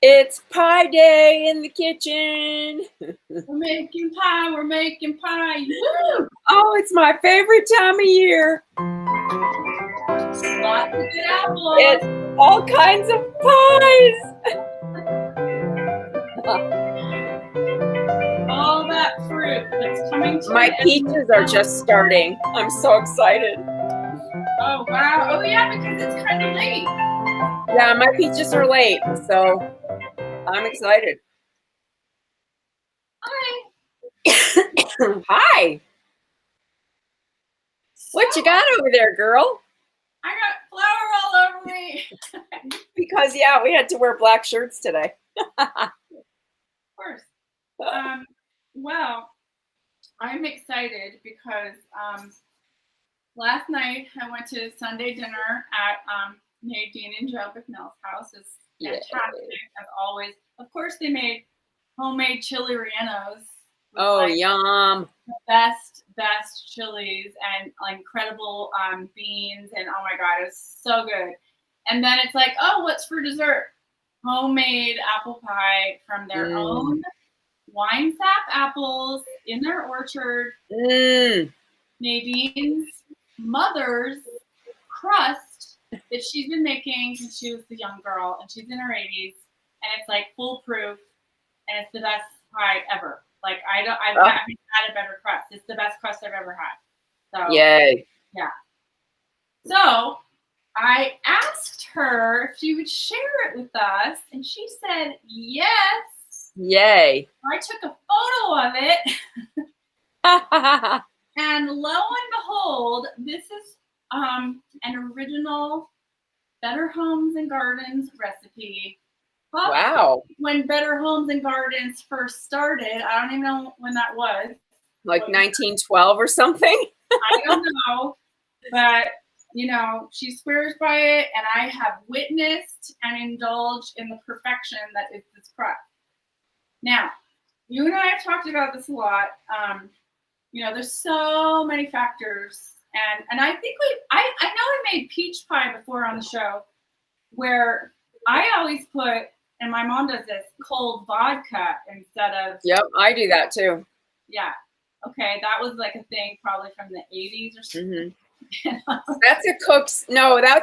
It's pie day in the kitchen. We're making pie. We're making pie. Woo! Oh, it's my favorite time of year. Lots of good apples. It's all kinds of pies. All that fruit that's coming to My an end. peaches are just starting. I'm so excited. Oh, wow. Oh, yeah, because it's kind of late. Yeah, my peaches are late, so I'm excited. Hi. Hi. What you got over there, girl? I got flour all over me. Because, yeah, we had to wear black shirts today. Of course. Well, I'm excited because last night I went to Sunday dinner at Nadine and Joe McNell's house. It's fantastic, as always. Of course, they made homemade chili rellenos. Oh, yum. The best chilies and incredible beans. And oh my God, it was so good. And then it's like, oh, what's for dessert? Homemade apple pie from their own wine sap apples in their orchard. Nadine's mother's crust that she's been making since she was a young girl, and she's in her 80s, and it's like foolproof, and it's the best pie ever. Like I haven't had a better crust. It's the best crust I've ever had. So yay. Yeah. So I asked her if she would share it with us, and she said yes. Yay. I took a photo of it. And lo and behold, this is an original Better Homes and Gardens recipe. Wow. When Better Homes and Gardens first started, I don't even know when that was. Like 1912 or something? I don't know. But, you know, she swears by it, and I have witnessed and indulged in the perfection that is this crust. Now, you and I have talked about this a lot. You know, there's so many factors. And I think I know I made peach pie before on the show, where I always put, and my mom does this, cold vodka instead of. Yep, I do that too. Yeah. Okay, that was like a thing probably from the 80s or something. Mm-hmm. That's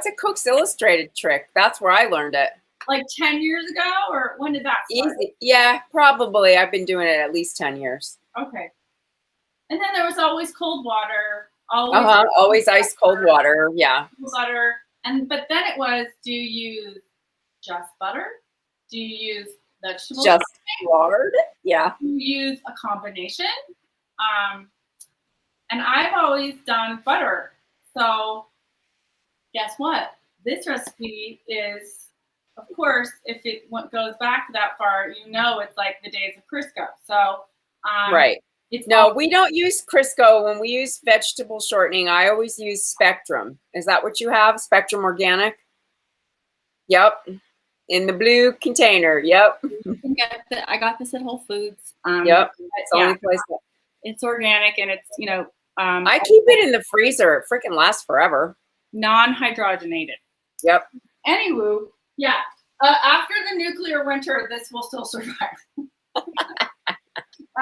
a Cook's Illustrated trick. That's where I learned it. Like 10 years ago, or when did that start? Easy. Yeah, probably. I've been doing it at least 10 years. Okay. And then there was always cold water. Always ice cold water. Yeah. Butter. But then it was, do you use just butter? Do you use vegetables? Just lard? Yeah. Do you use a combination? And I've always done butter. So guess what? This recipe is, of course, if it goes back that far, you know it's like the days of Crisco. So right. We don't use Crisco. When we use vegetable shortening, I always use Spectrum. Is that what you have? Spectrum Organic? Yep. In the blue container. Yep. I got this at Whole Foods. Yep. It's the only place. It's organic, and it's, you know. I keep it in the freezer. It freaking lasts forever. Non-hydrogenated. Yep. Anywho, yeah. After the nuclear winter, this will still survive.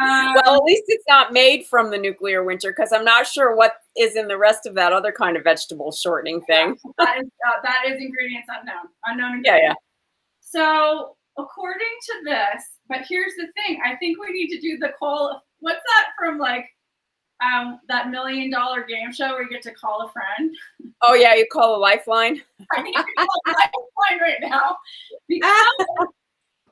Well, at least it's not made from the nuclear winter, because I'm not sure what is in the rest of that other kind of vegetable shortening thing. That is ingredients unknown. Unknown ingredients. Yeah, yeah. So according to this, but here's the thing. I think we need to do the call. What's that from, like, that $1 Million game show where you get to call a friend? Oh, yeah, you call a lifeline? I need to call a lifeline right now. Because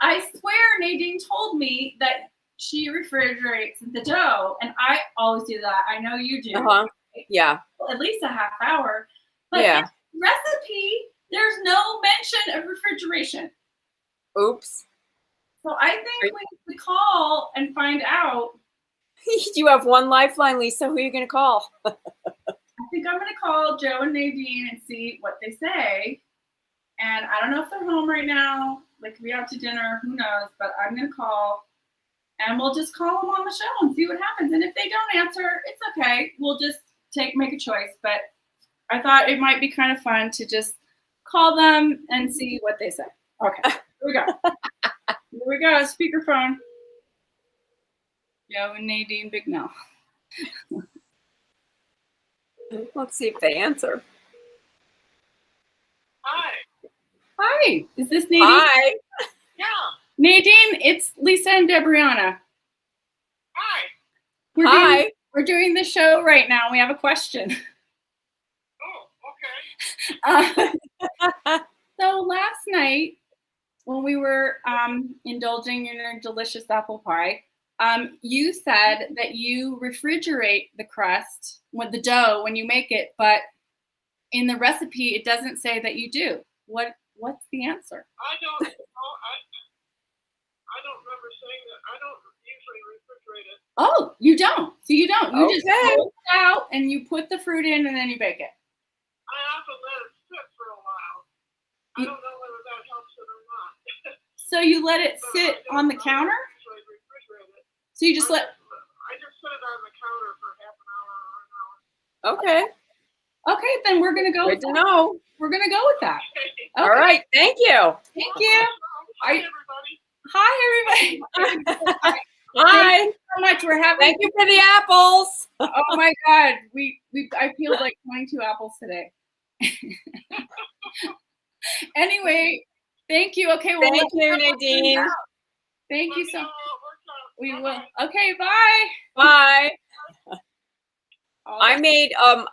I swear Nadine told me that she refrigerates the dough, and I always do that. I know you do. Yeah. Well, at least a half hour. But in the recipe, there's no mention of refrigeration. Oops. So I think we need to call and find out. You have one lifeline, Lisa. Who are you going to call? I think I'm going to call Joe and Nadine and see what they say. And I don't know if they're home right now. They could be out to dinner. Who knows? But I'm going to call. And we'll just call them on the show and see what happens. And if they don't answer, it's okay. We'll just make a choice. But I thought it might be kind of fun to just call them and see what they say. Okay, here we go. go. Speakerphone. Joe and Nadine, big no. Let's see if they answer. Hi. Hi. Is this Nadine? Hi. Yeah. Nadine, it's Lisa and Debriana. Hi. Hi. We're doing the show right now. We have a question. Oh, okay. So last night, when we were indulging in your delicious apple pie, you said that you refrigerate the crust with the dough when you make it, but in the recipe, it doesn't say that you do. What's the answer? I don't remember saying that. I don't usually refrigerate it. Oh, you don't. So you don't. You just Okay. pull it out and you put the fruit in and then you bake it. I often let it sit for a while. I don't know whether that helps it or not. So you let it But sit I on the don't counter? usually refrigerate it. So you just let. I just put it on the counter for half an hour or an hour. Okay. Okay, then we're gonna go. Good to know. We're gonna go with that. Okay. Okay. All right. Thank you. Thank you. Hi, everybody. Hi, everybody. Hi. Thank you so much. We're having. Thank you for the apples. Oh my God, I peeled like 22 apples today. Anyway, thank you. Okay, well, Thank you, Nadine. thank you Let me so. know how it works out. We will. Bye-bye. Okay, bye. Bye. All I right. made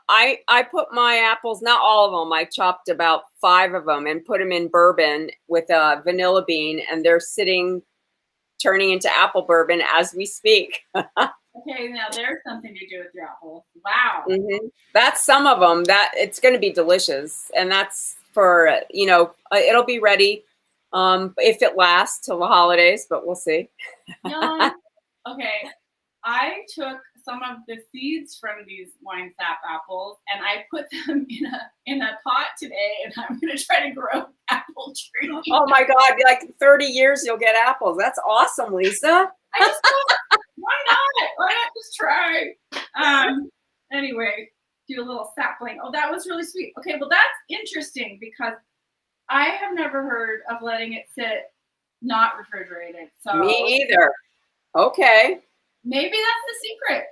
I put my apples, not all of them. I chopped about 5 of them and put them in bourbon with a vanilla bean, and they're turning into apple bourbon as we speak. Okay, now there's something to do with your apples. Wow. That's some of them. That it's going to be delicious, and that's for it'll be ready if it lasts till the holidays, but we'll see. Yum. Okay, I took some of the seeds from these wine sap apples and I put them in a pot today, and I'm gonna try to grow apple trees. Oh my God! Like 30 years, you'll get apples. That's awesome, Lisa. I just thought, why not? Why not just try? Anyway, do a little sapling. Oh, that was really sweet. Okay, well that's interesting because I have never heard of letting it sit not refrigerated. So Me either. Okay. maybe that's the secret.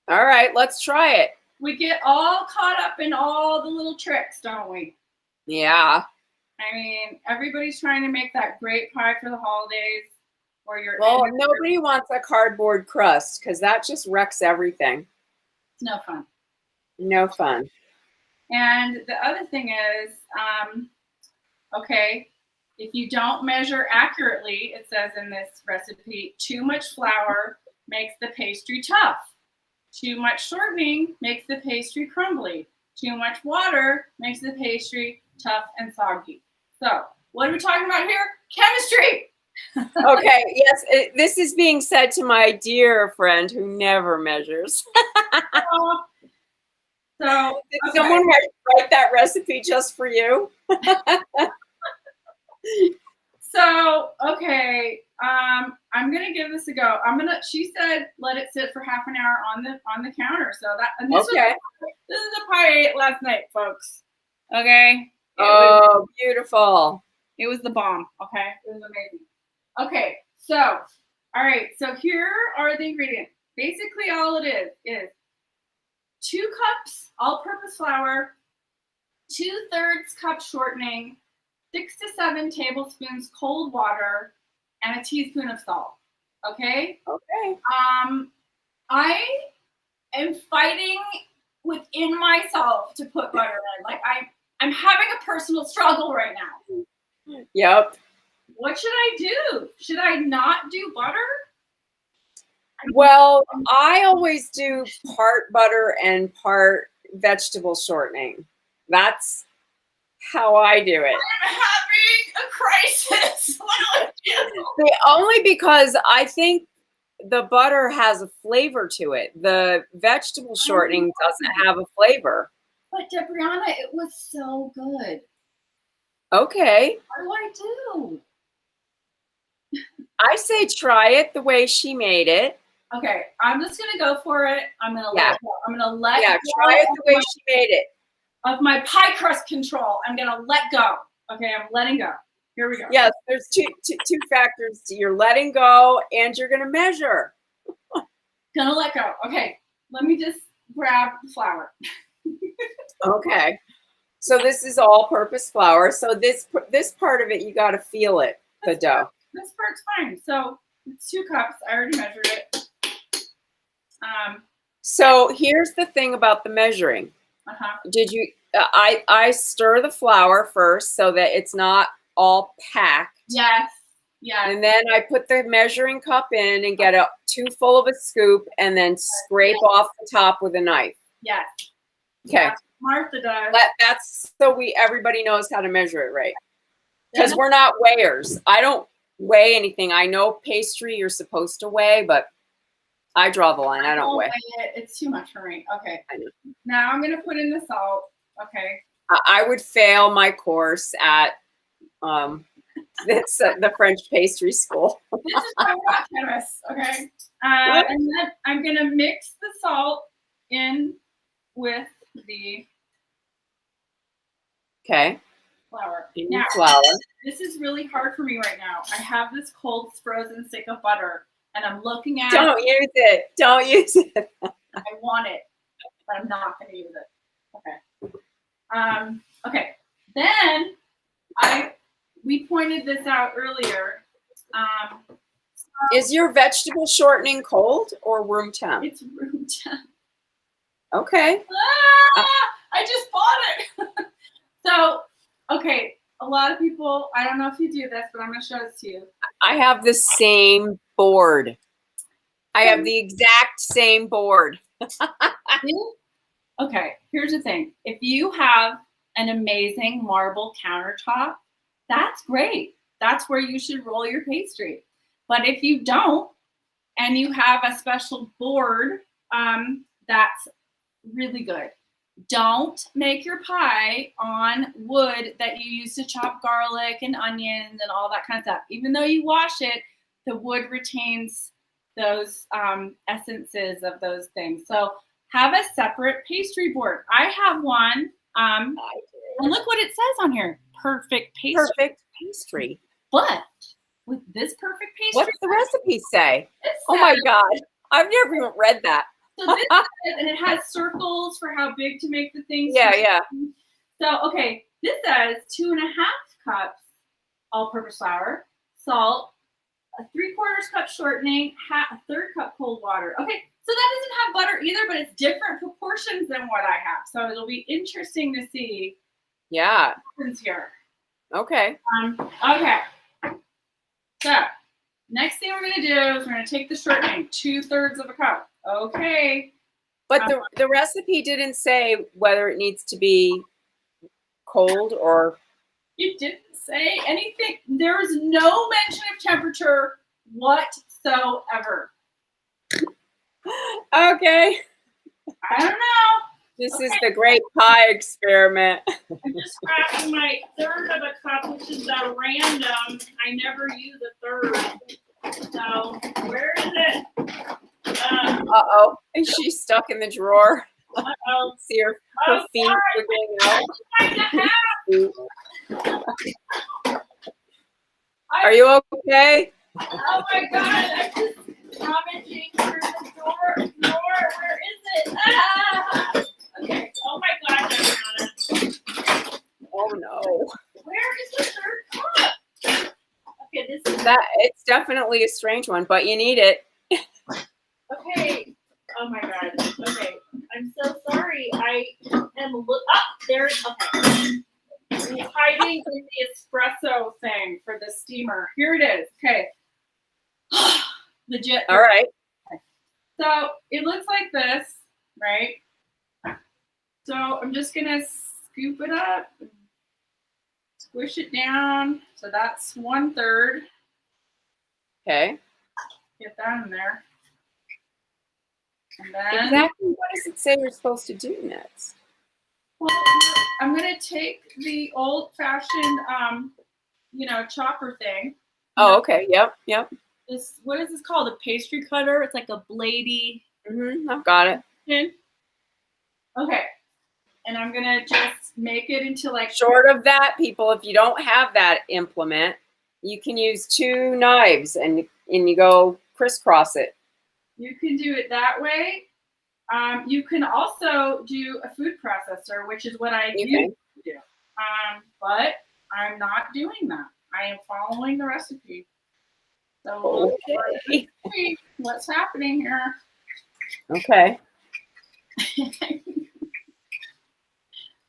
All right. Let's try it. We get all caught up in all the little tricks, don't we? Yeah. I mean, everybody's trying to make that great pie for the holidays. Or you're Well, nobody wants a cardboard crust because that just wrecks everything. It's no fun. No fun. And the other thing is, okay, if you don't measure accurately, it says in this recipe, too much flour makes the pastry tough. Too much shortening makes the pastry crumbly. Too much water makes the pastry tough and soggy. So, what are we talking about here? Chemistry! Okay, yes, this is being said to my dear friend who never measures. So, Did okay. someone write that recipe just for you? So, okay, I'm gonna give this a go. She said let it sit for half an hour on the counter. So this is the pie I ate last night, folks. Okay. Oh, beautiful. It was the bomb. Okay, it was amazing. Okay, so all right, so here are the ingredients. Basically, all it is 2 cups all-purpose flour, 2/3 cup shortening, 6 to 7 tablespoons cold water, and a teaspoon of salt. Okay. Okay. I am fighting within myself to put butter in. Like I'm having a personal struggle right now. Yep. What should I do? Should I not do butter? Well, I always do part butter and part vegetable shortening. That's how I do it. I'm having a crisis. What do I do? Only because I think the butter has a flavor to it. The vegetable shortening doesn't have a flavor. But Debriana, it was so good. Okay. What do I do? I say try it the way she made it. Okay, I'm just gonna go for it. I'm gonna Yeah. let go. I'm gonna let Yeah, go try it the way she made it. of my pie crust control. I'm gonna let go. Okay, I'm letting go. Here we go. Yes, there's two factors. You're letting go and you're going to measure. Gonna let go. Okay, let me just grab the flour. Okay. So this is all-purpose flour. So this part of it, you got to feel it, the dough. This part's fine. So it's 2 cups. I already measured it. So here's the thing about the measuring. Did you? I stir the flour first so that it's not all packed. Yes. Yes. And then I put the measuring cup in and get a 2 full of a scoop and then scrape off the top with a knife. Yes. Okay. Yes. Martha does. That's so everybody knows how to measure it, right? Because we're not weighers. I don't weigh anything. I know pastry you're supposed to weigh, but I draw the line. I don't weigh it. It's too much for me. Okay. I know. Now I'm gonna put in the salt. Okay. I would fail my course at the French pastry school. This is my rock chemist. Okay. And then I'm gonna mix the salt in with the flour. Now, Flour. this is really hard for me right now. I have this cold frozen stick of butter, and I'm looking at Don't use it. Don't use it. I want it, but I'm not going to use it. Okay. Okay. Then we pointed this out earlier. Is your vegetable shortening cold or room temp? It's room temp. Okay. I just bought it. So, okay, a lot of people, I don't know if you do this, but I'm going to show this to you. I have the same board. I have the exact same board. Okay, here's the thing. If you have an amazing marble countertop, that's great. That's where you should roll your pastry. But if you don't, and you have a special board, that's really good. Don't make your pie on wood that you use to chop garlic and onions and all that kind of stuff. Even though you wash it, the wood retains those essences of those things. So have a separate pastry board. I have one. And look what it says on here. Perfect pastry. Perfect pastry. But with this perfect pastry, what's the recipe say? Oh my God. I've never even read that. So this says, and it has circles for how big to make the things. Yeah. So, okay, this says 2.5 cups all-purpose flour, salt, a 3/4 cup shortening, a 1/3 cup cold water. Okay, so that doesn't have butter either, but it's different proportions than what I have. So it'll be interesting to see Yeah. what happens here. Okay. Okay. So next thing we're gonna do is we're gonna take the shortening, 2/3 of a cup. Okay. But the recipe didn't say whether it needs to be cold or. It didn't say anything. There is no mention of temperature whatsoever. Okay. I don't know. This is the great pie experiment. I'm just grabbing my 1/3 of a cup, which is a random. I never use a 1/3. So where is it? Uh-oh. Is she stuck in the drawer? Uh-oh. See her feet wiggling out. Are you okay? Oh my God! I'm just rummaging through the drawer. Where is it? Ah! Okay. Oh my God, Diana. Oh no. Where is the 3rd cup? Okay, this is That it's definitely a strange one, but you need it. okay. Oh my God. Okay. I'm so sorry. I am there. Okay. I'm hiding in the espresso thing for the steamer. Here it is. Okay. Legit. All right. So it looks like this, right? So I'm just gonna scoop it up, squish it down. So that's 1/3. Okay. Get that in there. And then Exactly what does it say you're supposed to do next? well, I'm gonna take the old-fashioned, chopper thing. Oh, okay. Yep. This, what is this called? A pastry cutter. It's like a bladey. I've got it. Okay. and I'm gonna just make it into like Short of that, people, if you don't have that implement, you can use 2 knives and you go crisscross it. You can do it that way. You can also do a food processor, which is what I used to do. But I'm not doing that. I am following the recipe. So Okay. what's happening here? Okay.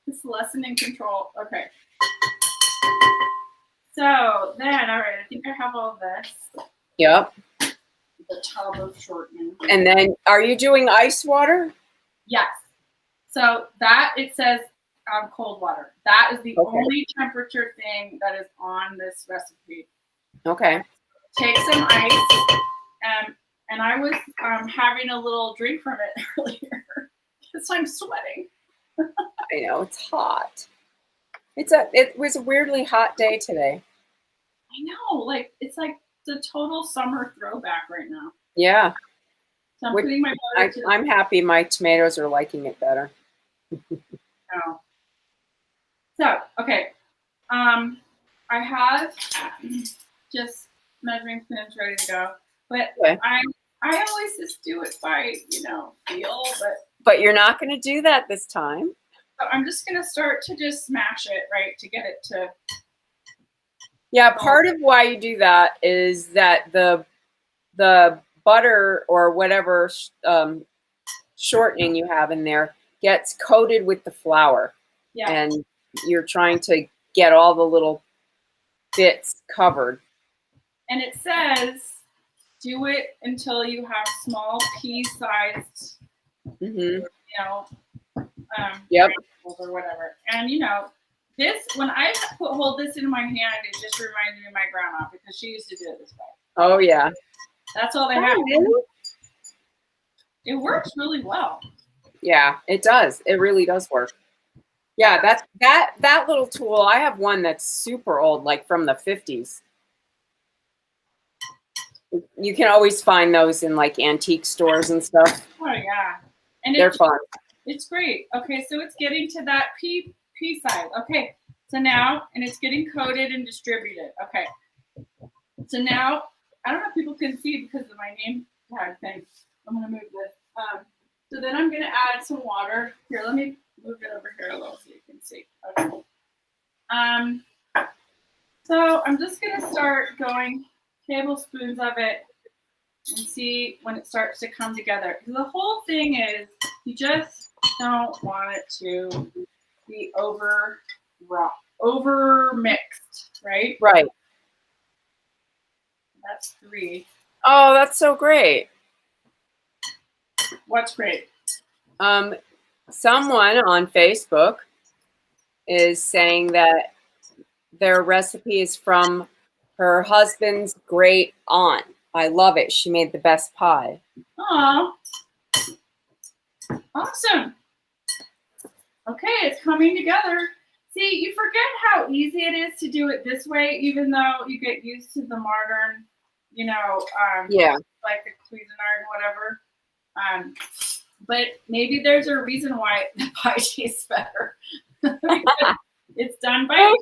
It's lessening control. Okay. So then, all right, I think I have all this. Yep. The tub of shortening. And then, are you doing ice water? Yes. So that it says cold water. That is the only temperature thing that is on this recipe. Okay. Take some ice, and I was having a little drink from it earlier because I'm sweating. I know it's hot. It was a weirdly hot day today. I know, like it's like the total summer throwback right now. Yeah. So I'm putting my butter to I'm happy my tomatoes are liking it better. Oh. So, okay. I have just measuring spoons ready to go. But I always just do it by, feel. But you're not going to do that this time. So I'm just going to start to just smash it, right, to get it to. Yeah, part of why you do that is that the butter or whatever shortening you have in there gets coated with the flour. Yeah. And you're trying to get all the little bits covered. And it says, do it until you have small pea-sized, yep, or whatever. And this, when I hold this in my hand, it just reminds me of my grandma because she used to do it this way. Oh yeah, that's all they have. Really? It works really well. Yeah, it does. It really does work. Yeah, that little tool. I have one that's super old, like from the 50s. You can always find those in like antique stores and stuff. Oh yeah, and they're fun. It's great. Okay, so it's getting to that pea size. Okay, so now, and it's getting coated and distributed. Okay, so now I don't know if people can see because of my name tag thing. I'm gonna move this. So then I'm gonna add some water. Here, let me move it over here a little so you can see. Okay. So I'm just gonna start going tablespoons of it and see when it starts to come together. The whole thing is you just don't want it to be over mixed, right? Right. That's 3. Oh, that's so great. What's great? Someone on Facebook is saying that their recipe is from her husband's great aunt. I love it. She made the best pie. Oh, awesome. Okay, it's coming together. See, you forget how easy it is to do it this way, even though you get used to the modern, like the Cuisinart and whatever. But maybe there's a reason why the pie tastes better. It's done by.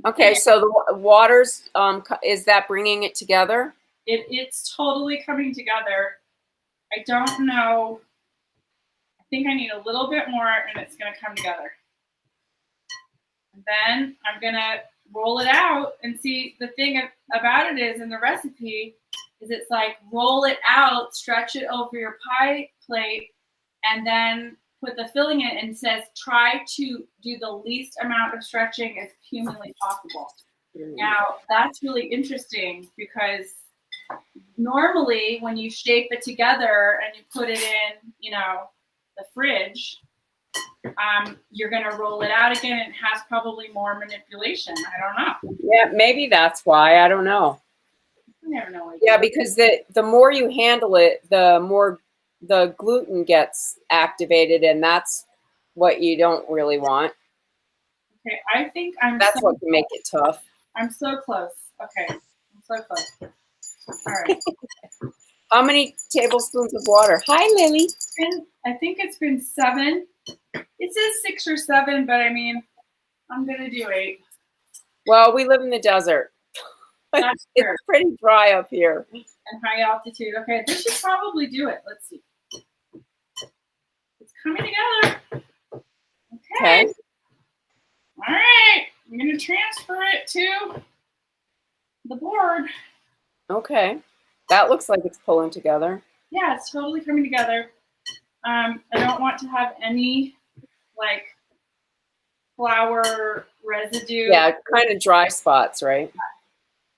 Okay, so the water's is that bringing it together? It's totally coming together. I don't know. I think I need a little bit more, and it's going to come together. And then I'm going to roll it out and see. The thing about it is in the recipe is it's like roll it out, stretch it over your pie plate, and then put the filling in, and says try to do the least amount of stretching as humanly possible. Now that's really interesting because normally when you shape it together and you put it in, the fridge, you're going to roll it out again, and it has probably more manipulation. I don't know. Yeah, maybe that's why. I don't know. I never know. Yeah, because the more you handle it, the more the gluten gets activated, and that's what you don't really want. Okay, I think that's what can make it tough. I'm so close. Okay, I'm so close. All right. How many tablespoons of water? Hi, Lily. I think it's been 7. It says 6 or 7, but I mean, I'm gonna do 8. Well, we live in the desert. That's fair. It's pretty dry up here. And high altitude. Okay, this should probably do it. Let's see. It's coming together. Okay. All right. I'm going to transfer it to the board. Okay. That looks like it's pulling together. Yeah, it's totally coming together. I don't want to have any like flour residue. Yeah, kind of dry spots, right?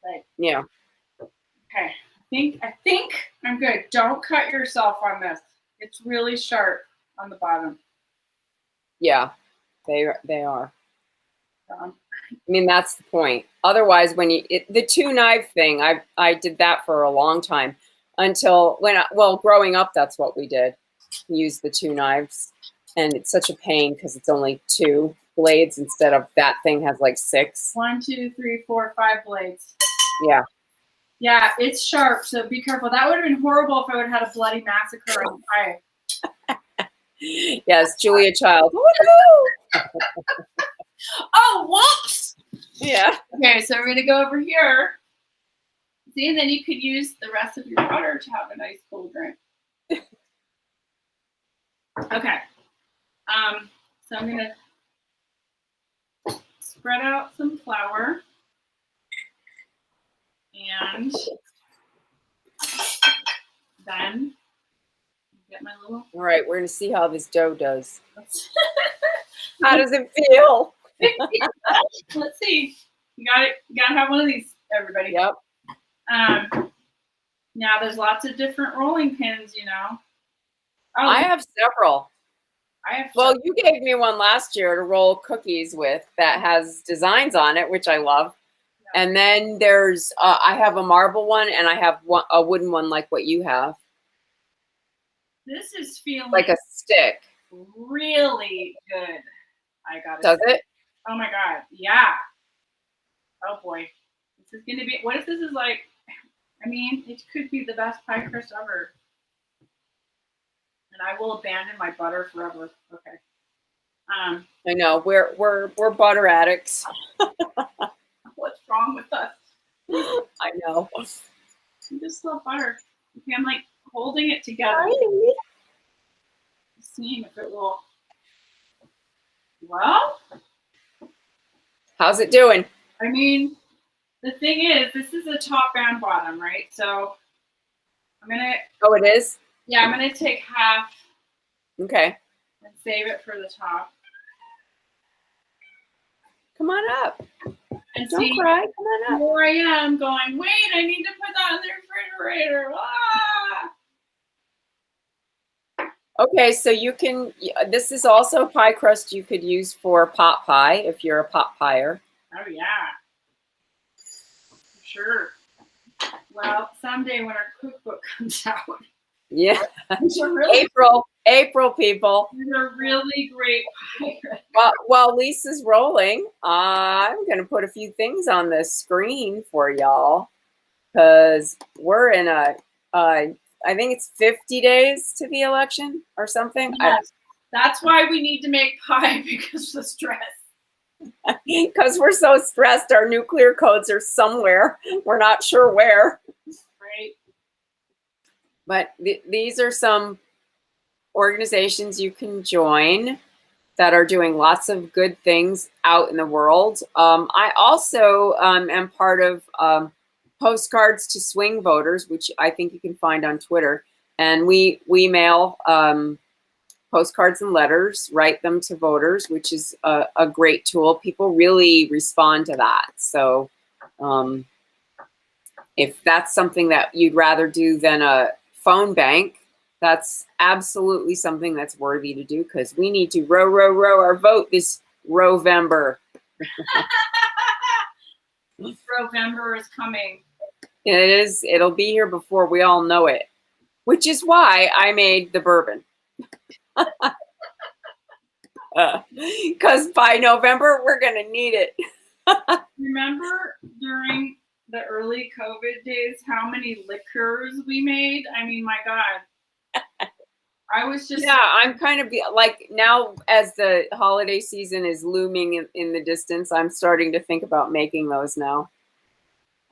Right. Yeah. Okay. I think I'm good. Don't cut yourself on this. It's really sharp on the bottom. Yeah, they are. I mean, that's the point. Otherwise, when the 2-knife thing, I did that for a long time until growing up, that's what we did. We used the 2 knives, and it's such a pain because it's only 2 blades instead of that thing has like 6. 1, 2, 3, 4, 5 blades. Yeah. Yeah, it's sharp, so be careful. That would have been horrible if I would have had a bloody massacre on the pie. Yes, Julia Child. Oh, whoops! Yeah. Okay, so we're going to go over here. See, and then you could use the rest of your butter to have a nice cold drink. Okay. So I'm going to spread out some flour. And then get my little. All right, we're gonna see how this dough does. How does it feel? Let's see. You gotta have one of these, everybody. Yep. Now there's lots of different rolling pins, you know. Oh, I have several. Well, several. you gave me one last year to roll cookies with that has designs on it, which I love. Yeah. And then there's, I have a marble one, and I have a wooden one like what you have. This is feeling like a stick. Really good. I got it. Does it? Oh my god, yeah. Oh boy, this is gonna be. What if this is like? I mean, it could be the best pie crust ever. And I will abandon my butter forever. Okay. I know we're butter addicts. What's wrong with us? I know. I just love butter. Okay, I'm like holding it together. Seeing if it will. Well, how's it doing? I mean, the thing is, this is a top and bottom, right? So I'm gonna. Oh, it is? Yeah, I'm gonna take half. Okay. And save it for the top. Come on up. And don't cry. Come on up. Here I am going, wait, I need to put that in the refrigerator. Ah! Okay, so you can, this is also pie crust you could use for pot pie if you're a pot pier. Oh, yeah. For sure. Well, someday when our cookbook comes out. Yeah. Really April, people. These are really great pie crust. While Lisa's rolling, I'm going to put a few things on the screen for y'all because we're in I think it's 50 days to the election or something. Yes. That's why we need to make pie because of the stress. Because we're so stressed, our nuclear codes are somewhere. We're not sure where. Right. But these are some organizations you can join that are doing lots of good things out in the world. I also am part of Postcards to Swing Voters, which I think you can find on Twitter. And we mail postcards and letters, write them to voters, which is a great tool. People really respond to that. So if that's something that you'd rather do than a phone bank, that's absolutely something that's worthy to do because we need to row our vote this Rovember. Rovember is coming. It is. It'll be here before we all know it, which is why I made the bourbon. Because by November, we're going to need it. Remember during the early COVID days, how many liquors we made? I mean, my God. I was just Yeah, I'm kind of like now as the holiday season is looming in the distance, I'm starting to think about making those now.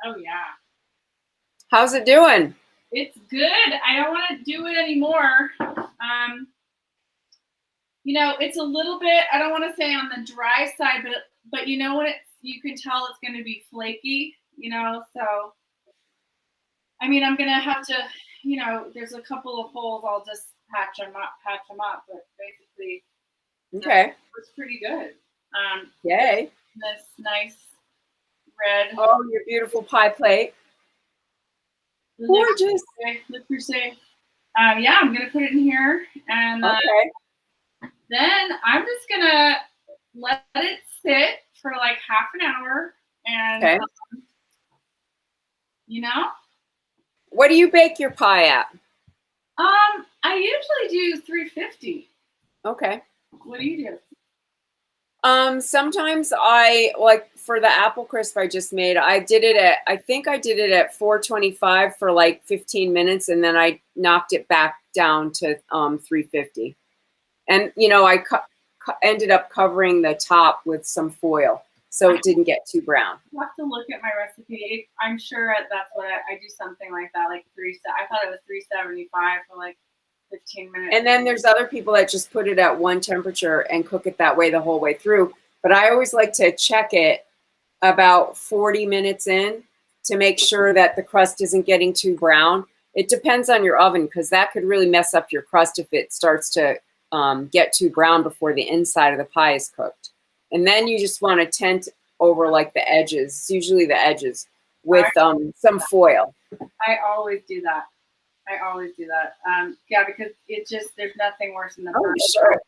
oh yeah. How's it doing? It's good. I don't want to do it anymore. It's a little bit, I don't want to say on the dry side, but you know what, you can tell it's going to be flaky, so I mean, I'm going to have to, there's a couple of holes, I'll just patch them up, but basically Okay. it's pretty good. Yay. This nice red. Oh, your beautiful pie plate. Gorgeous. Le Creuset. Yeah, I'm going to put it in here, and Okay. then I'm just going to let it sit for like half an hour, and Okay. What do you bake your pie at? I usually do 350. Okay. What do you do? Sometimes I like for the apple crisp I just made, I think I did it at 425 for like 15 minutes and then I knocked it back down to 350. And I ended up covering the top with some foil so it didn't get too brown. You have to look at my recipe. I'm sure that's what I do, something like that, like I thought it was 375 for like 15 minutes. And then there's other people that just put it at one temperature and cook it that way the whole way through. But I always like to check it about 40 minutes in to make sure that the crust isn't getting too brown. It depends on your oven because that could really mess up your crust if it starts to get too brown before the inside of the pie is cooked. And then you just want to tent over like the edges, usually the edges, with some foil. I always do that. Yeah, because there's nothing worse than the burn. Sure.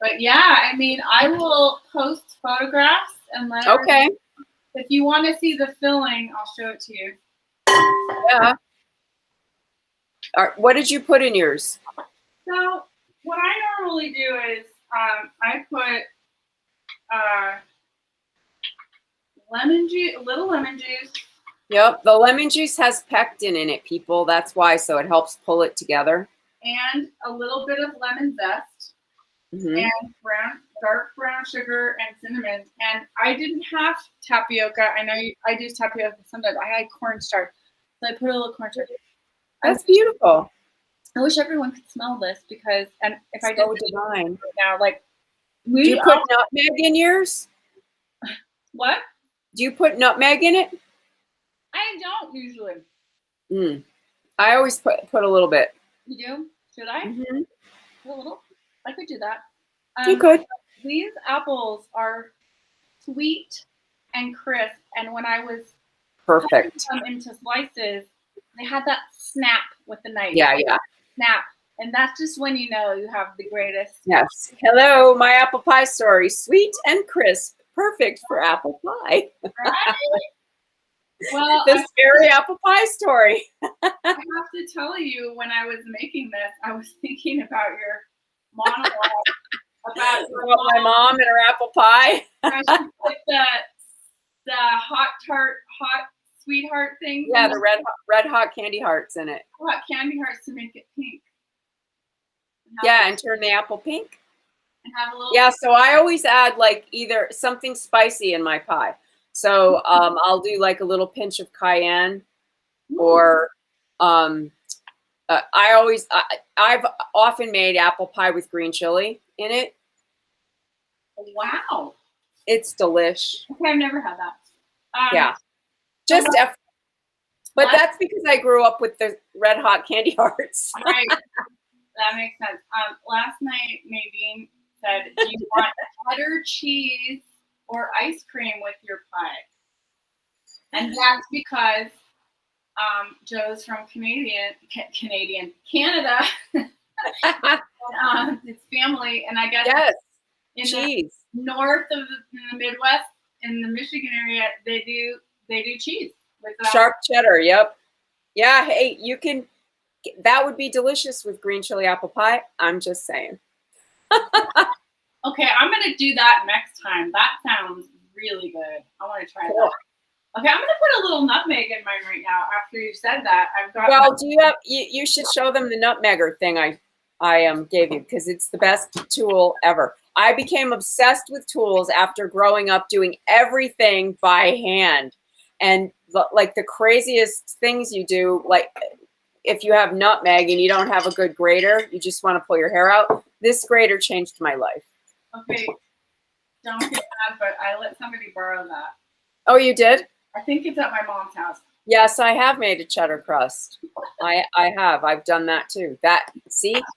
But yeah, I mean, I will post photographs and let Okay. If you want to see the filling, I'll show it to you. Yeah. All right, what did you put in yours? So what I normally do is I put lemon juice, a little lemon juice. Yep, the lemon juice has pectin in it, people. That's why, so it helps pull it together. And a little bit of lemon zest. Mm-hmm. And dark brown sugar and cinnamon. And I didn't have tapioca. I know I do tapioca sometimes. I had cornstarch, so I put a little cornstarch. That's beautiful. I wish everyone could smell this because, and if I So did divine. right now, like Do you put nutmeg in yours? What? Do you put nutmeg in it? I don't usually. I always put a little bit. You do? Should I? Mm-hmm. A little. I could do that. You could. These apples are sweet and crisp, and when I was cutting them into slices, they had that snap with the knife. Yeah. Snap, and that's just when you know you have the greatest. Yes. Hello, my apple pie story. Sweet and crisp, perfect for apple pie. Right? Well, this very apple pie story. I have to tell you, when I was making this, I was thinking about your monologue about my mom and her apple pie. I put the hot sweetheart thing. Yeah, the red hot candy hearts in it. Hot candy hearts to make it pink. And turn the apple pink. And have a little. Yeah, so I always add like either something spicy in my pie. So I'll do like a little pinch of cayenne, or I've often made apple pie with green chili in it. Wow, it's delish. Okay, I've never had that. Yeah, just but that's because I grew up with the red hot candy hearts. Right, that makes sense. Last night, Nadine said, "Do you want cheddar cheese or ice cream with your pie?" And that's because Joe's from Canada, his family, and I guess in the north of the Midwest, in the Michigan area, they do cheese with sharp cheddar. Yep. Yeah. Hey, that would be delicious with green chili apple pie. I'm just saying. Okay, I'm gonna do that next time. That sounds really good. I want to try that. Okay, I'm gonna put a little nutmeg in mine right now. After you said that, I've got. Well, do you have? You should show them the nutmegger thing I gave you because it's the best tool ever. I became obsessed with tools after growing up doing everything by hand, and like the craziest things you do, like if you have nutmeg and you don't have a good grater, you just want to pull your hair out. This grater changed my life. Okay, don't get mad, but I let somebody borrow that. Oh, you did? I think it's at my mom's house. Yes, I have made a cheddar crust. I have. I've done that too. That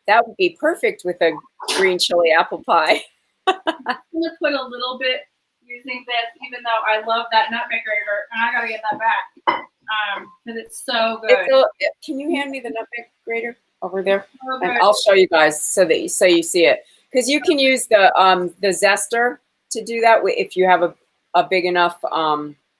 would be perfect with a green chili apple pie. I'm gonna put a little bit using this, even though I love that nutmeg grater, and I gotta get that back because it's so good. Can you hand me the nutmeg grater over there? So And good. I'll show you guys so you see it. Because you can use the zester to do that if you have a big enough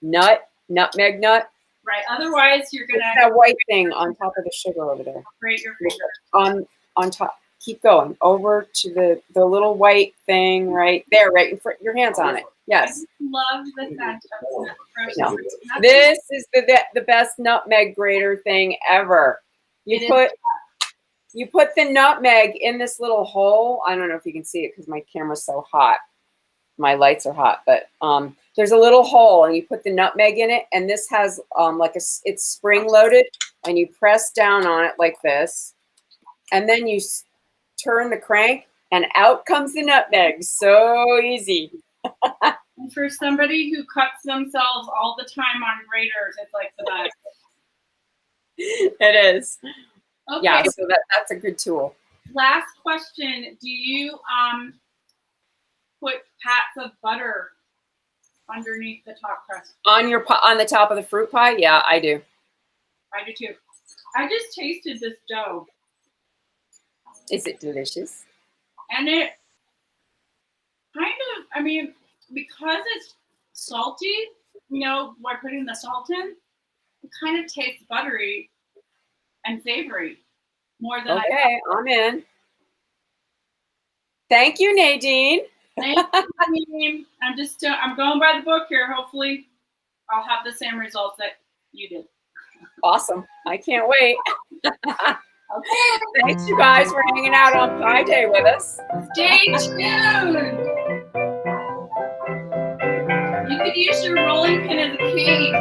nutmeg nut. Right. Otherwise, you're gonna That white thing on top of the sugar over there. grate your finger. On top. Keep going over to the little white thing right there, right in front. Your hands on it. Yes. I love the scent of fresh No. fruit. This is the best nutmeg grater thing ever. You put the nutmeg in this little hole. I don't know if you can see it because my camera's so hot. My lights are hot, but there's a little hole and you put the nutmeg in it, and this has it's spring loaded, and you press down on it like this, and then you turn the crank and out comes the nutmeg. So easy. And for somebody who cuts themselves all the time on graters, it's like the best. It is. Okay. Yeah, so that's a good tool. Last question. Do you put pats of butter underneath the top crust? On the top of the fruit pie? Yeah, I do. I do too. I just tasted this dough. Is it delicious? And it kind of, I mean, because it's salty, by putting the salt in, it kind of tastes buttery and savory more than Okay, I'm in. Thank you, Nadine. Thank you. I'm going by the book here. Hopefully, I'll have the same results that you did. Awesome. I can't wait. Okay. Thanks, you guys, for hanging out on Pie Day with us. Stay tuned. You could use your rolling pin as a cake.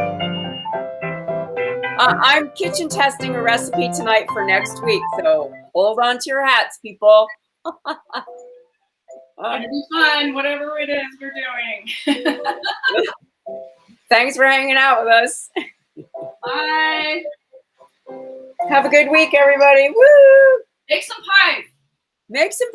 I'm kitchen testing a recipe tonight for next week, so hold on to your hats, people. It'll be fun, whatever it is you're doing. Thanks for hanging out with us. Bye. Have a good week, everybody. Woo! Make some pies. Make some pie.